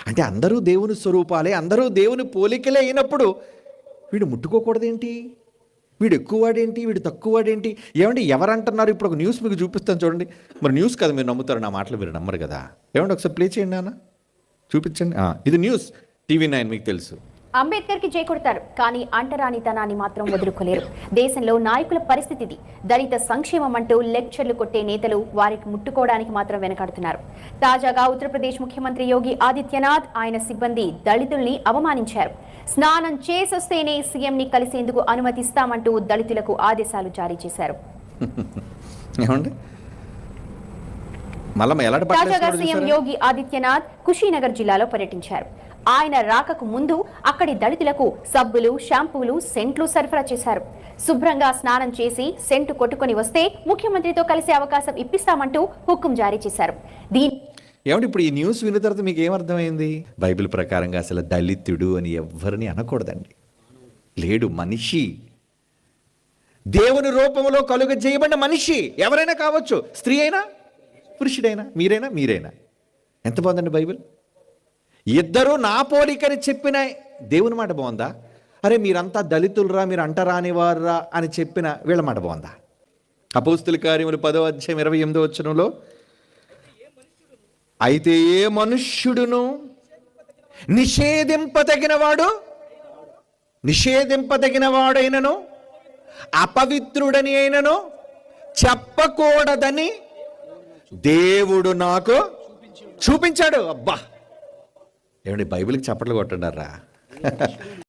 అంటే అందరూ దేవుని స్వరూపాలే, అందరూ దేవుని పోలికలే అయినప్పుడు వీడు ముట్టుకోకూడదేంటి? వీడు ఎక్కువవాడేంటి, వీడు తక్కువవాడేంటి? ఏమండి ఎవరంటున్నారు? ఇప్పుడు ఒక న్యూస్ మీకు చూపిస్తాను చూడండి. మరి న్యూస్ కదా, మీరు నమ్ముతారు, నా మాటలు మీరు నమ్మరు కదా. ఏమండి ఒకసారి ప్లే చేయండి నాన్న, చూపించండి. ఇది న్యూస్, TV9 మీకు తెలుసు. అంబేద్కర్ కి జై కొడతారు, కానీ అంటరానితనాన్ని మాత్రం వదులుకోలేరు. దేశంలో నాయకుల పరిస్థితి ఇది. దళిత సంక్షేమం అంటూ లెక్చర్లు కొట్టే నేతలు వారికి ముట్టుకోవడానికి మాత్రం వెనకాడుతున్నారు. తాజాగా ఉత్తరప్రదేశ్ ముఖ్యమంత్రి యోగి ఆదిత్యనాథ్, ఆయన సిబ్బంది దళితుల్ని అవమానించారు. స్నానం చేసొస్తేనే సీఎంని కలిసేందుకు అనుమతిస్తామంటూ దళితులకు ఆదేశాలు జారీ చేశారు. తాజాగా సీఎం యోగి ఆదిత్యనాథ్ కుషీనగర్ జిల్లాలో పర్యటించారు. ఆయన రాకకు ముందు అక్కడి దళితులకు సబ్బులు, షాంపూలు, సెంట్లు సరఫరా చేశారు. శుభ్రంగా స్నానం చేసి సెంటు కొట్టుకుని వస్తే ముఖ్యమంత్రితో కలిసే అవకాశం ఇప్పిస్తామంటూ హుకుం జారీ చేశారు. ఏమంటే ఇప్పుడు ఈ న్యూస్ విన్న తర్వాత మీకు ఏమర్థమైంది? బైబిల్ ప్రకారంగా అసలు దళితుడు అని ఎవరిని అనకూడదండి. లేడు, మనిషి, దేవుని రూపంలో కలుగ చేయబడిన మనిషి, ఎవరైనా కావచ్చు, స్త్రీ అయినా పురుషుడైనా, మీరైనా. ఎంత బాగుందండి బైబిల్. ఇద్దరు నా పోలికని చెప్పిన దేవుని మాట బాగుందా? అరే మీరంతా దళితులరా, మీరు అంటరానివారురా అని చెప్పిన వీళ్ళ మాట బాగుందా? అపోస్తుల కార్యములు 10వ అధ్యాయం 28వ వచనంలో, అయితే ఏ మనుష్యుడును నిషేధింపదగిన వాడైనను అపవిత్రుడని అయినను చెప్పకూడదని దేవుడు నాకు చూపించాడు. అబ్బా, ఏమండి బైబిల్కి చప్పట్లు కొట్టండారా?